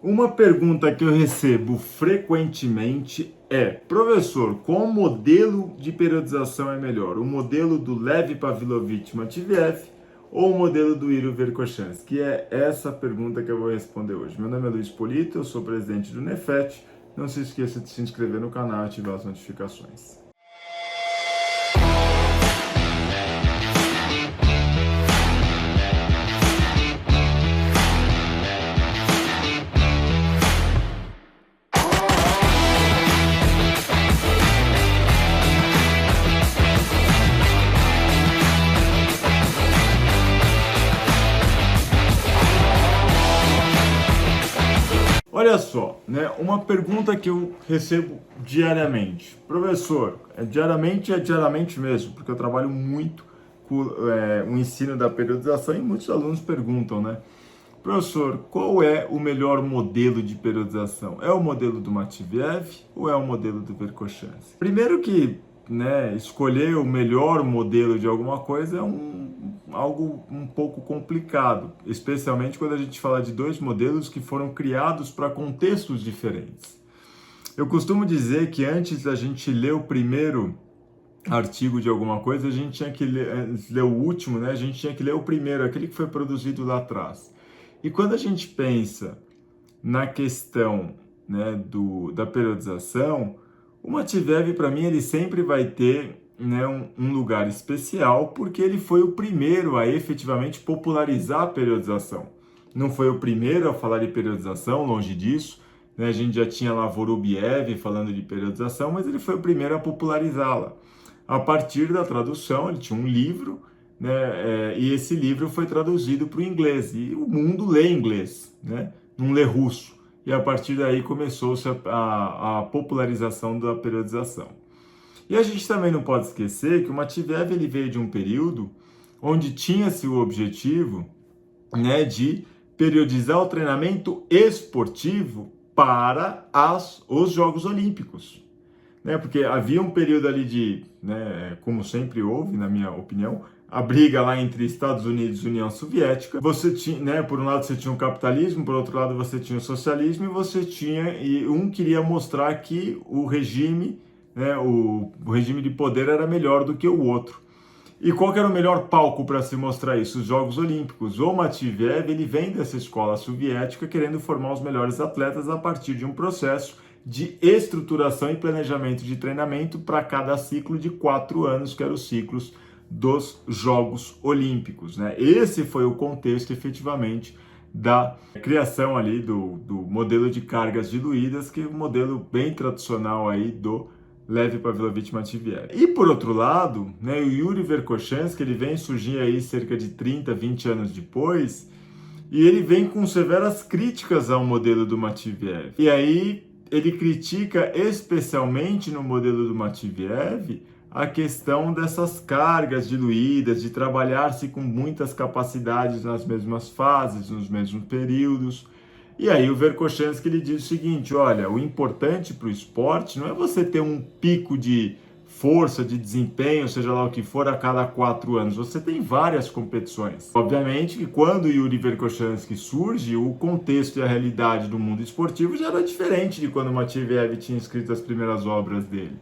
Uma pergunta que eu recebo frequentemente é: professor, qual modelo de periodização é melhor? O modelo do Lev Pavlovich Matveev ou o modelo do Yuri Verkhoshansky? É essa pergunta que eu vou responder hoje. Meu nome é Luiz Polito, eu sou presidente do Nefet. Não se esqueça de se inscrever no canal e ativar as notificações. Olha só, né? Uma pergunta que eu recebo diariamente. Professor, é diariamente mesmo, porque eu trabalho muito com o ensino da periodização e muitos alunos perguntam, né? Professor, qual é o melhor modelo de periodização? É o modelo do Matveev ou é o modelo do Verkhoshansky? Primeiro que, né, escolher o melhor modelo de alguma coisa é algo um pouco complicado, especialmente quando a gente fala de dois modelos que foram criados para contextos diferentes. Eu costumo dizer que antes da gente ler o primeiro artigo de alguma coisa, a gente tinha que ler o último, né? A gente tinha que ler o primeiro, aquele que foi produzido lá atrás. E quando a gente pensa na questão, né, da periodização, o Matveev, para mim, ele sempre vai ter, né, um lugar especial, porque ele foi o primeiro a efetivamente popularizar a periodização. Não foi o primeiro a falar de periodização, longe disso, né? A gente já tinha lá Vorobiev falando de periodização, mas ele foi o primeiro a popularizá-la. A partir da tradução, ele tinha um livro, né, e esse livro foi traduzido para o inglês, e o mundo lê inglês, né, não lê russo. E a partir daí começou-se a popularização da periodização. E a gente também não pode esquecer que o Matveev ele veio de um período onde tinha-se o objetivo, né, de periodizar o treinamento esportivo para os Jogos Olímpicos. Né, porque havia um período ali de, né, como sempre houve, na minha opinião, a briga lá entre Estados Unidos e União Soviética. Você tinha, né, por um lado você tinha o capitalismo, por outro lado você tinha o socialismo, e um queria mostrar que o regime, né, o regime de poder era melhor do que o outro. E qual que era o melhor palco para se mostrar isso? Os Jogos Olímpicos. O Matveev, ele vem dessa escola soviética querendo formar os melhores atletas a partir de um processo de estruturação e planejamento de treinamento para cada ciclo de 4 anos, que eram os ciclos dos Jogos Olímpicos, né? Esse foi o contexto, efetivamente, da criação ali do modelo de cargas diluídas, que é um modelo bem tradicional aí do Lev Pavlovich Matveev. E por outro lado, né, o Yuri Verkhoshansky, ele vem surgir aí cerca de 30, 20 anos depois, e ele vem com severas críticas ao modelo do Matveev. E aí ele critica especialmente no modelo do Matveev a questão dessas cargas diluídas, de trabalhar-se com muitas capacidades nas mesmas fases, nos mesmos períodos. E aí o Verkhoshansky ele diz o seguinte: olha, o importante para o esporte não é você ter um pico de força, de desempenho, seja lá o que for, a cada 4 anos. Você tem várias competições. Obviamente que quando o Yuri Verkhoshansky surge, o contexto e a realidade do mundo esportivo já era diferente de quando o Matveev tinha escrito as primeiras obras dele.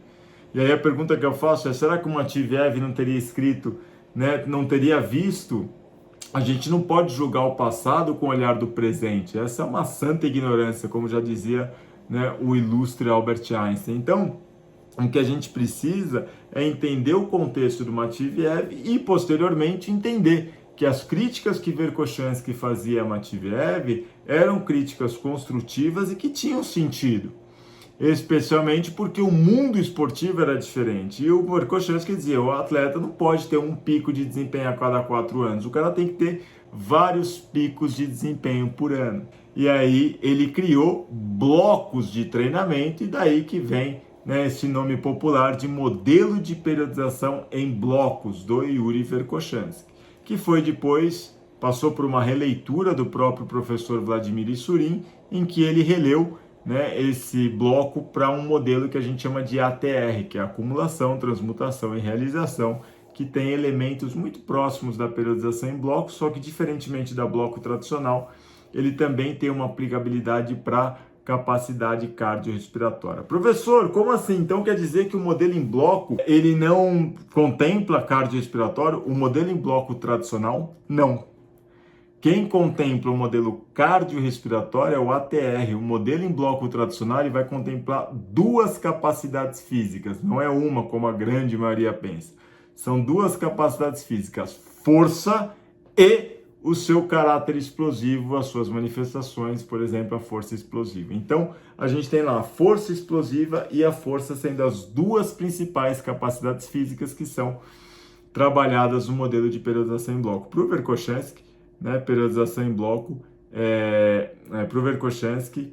E aí a pergunta que eu faço é: será que o Matveev não teria escrito, né, não teria visto? A gente não pode julgar o passado com o olhar do presente. Essa é uma santa ignorância, como já dizia, né, o ilustre Albert Einstein. Então, o que a gente precisa é entender o contexto do Matveev e, posteriormente, entender que as críticas que Verkhoshansky fazia a Matveev eram críticas construtivas e que tinham sentido. Especialmente porque o mundo esportivo era diferente. E o Verkhoshansky dizia: o atleta não pode ter um pico de desempenho a cada 4 anos, o cara tem que ter vários picos de desempenho por ano. E aí ele criou blocos de treinamento, e daí que vem, né, esse nome popular de modelo de periodização em blocos do Yuri Verkhoshansky, que foi depois, passou por uma releitura do próprio professor Vladimir Issurin, em que ele releu, né, esse bloco para um modelo que a gente chama de ATR, que é acumulação, transmutação e realização, que tem elementos muito próximos da periodização em blocos, só que diferentemente da bloco tradicional, ele também tem uma aplicabilidade para capacidade cardiorrespiratória. Professor, como assim? Então quer dizer que o modelo em bloco, ele não contempla cardiorrespiratório? O modelo em bloco tradicional, não. Quem contempla o modelo cardiorrespiratório é o ATR. O modelo em bloco tradicional ele vai contemplar duas capacidades físicas, não é uma como a grande maioria pensa. São duas capacidades físicas, força e o seu caráter explosivo, as suas manifestações, por exemplo, a força explosiva. Então, a gente tem lá a força explosiva e a força sendo as duas principais capacidades físicas que são trabalhadas no modelo de periodização em bloco. Para o Verkhoshansky, né, periodização em bloco, para o Verkhoshansky,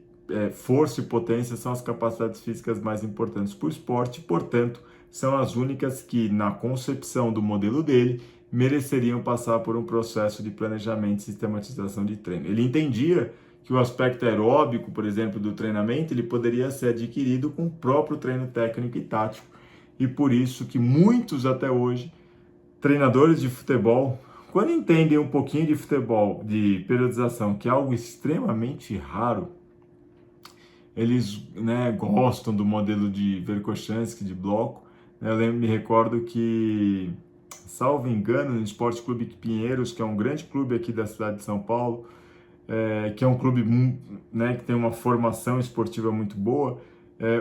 força e potência são as capacidades físicas mais importantes para o esporte, portanto, são as únicas que, na concepção do modelo dele, mereceriam passar por um processo de planejamento e sistematização de treino. Ele entendia que o aspecto aeróbico, por exemplo, do treinamento, ele poderia ser adquirido com o próprio treino técnico e tático, e por isso que muitos até hoje, treinadores de futebol, quando entendem um pouquinho de futebol, de periodização, que é algo extremamente raro, eles, né, gostam do modelo de Verkhoshansky, de bloco. Eu me recordo que, salvo engano, no Esporte Clube Pinheiros, que é um grande clube aqui da cidade de São Paulo, que é um clube, né, que tem uma formação esportiva muito boa,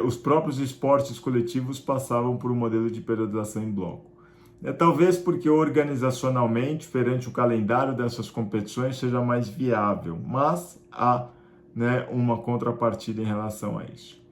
os próprios esportes coletivos passavam por um modelo de periodização em bloco. Talvez porque organizacionalmente, perante o calendário dessas competições, seja mais viável, mas há, né, uma contrapartida em relação a isso.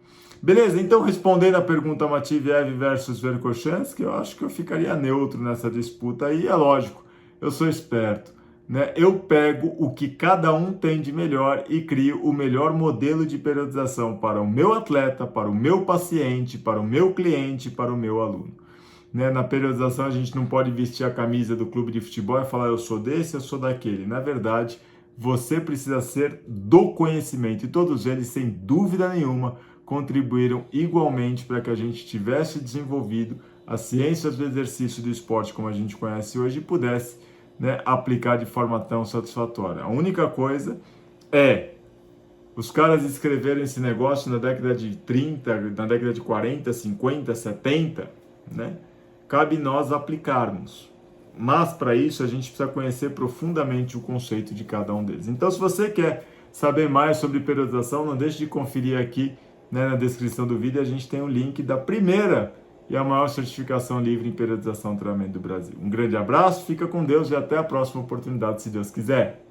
Beleza, então respondendo a pergunta Matviev versus Verkhoshansky, eu acho que eu ficaria neutro nessa disputa aí, é lógico, eu sou esperto, né? Eu pego o que cada um tem de melhor e crio o melhor modelo de periodização para o meu atleta, para o meu paciente, para o meu cliente, para o meu aluno. Né? Na periodização a gente não pode vestir a camisa do clube de futebol e falar eu sou desse, eu sou daquele. Na verdade, você precisa ser do conhecimento e todos eles, sem dúvida nenhuma, contribuíram igualmente para que a gente tivesse desenvolvido as ciências do exercício do esporte como a gente conhece hoje e pudesse, né, aplicar de forma tão satisfatória. A única coisa é os caras escreveram esse negócio na década de 30, na década de 40, 50, 70, né? Cabe nós aplicarmos. Mas para isso a gente precisa conhecer profundamente o conceito de cada um deles. Então, se você quer saber mais sobre periodização, não deixe de conferir aqui, né, na descrição do vídeo. A gente tem um link da primeira e a maior certificação livre em periodização e treinamento do Brasil. Um grande abraço, fica com Deus e até a próxima oportunidade, se Deus quiser.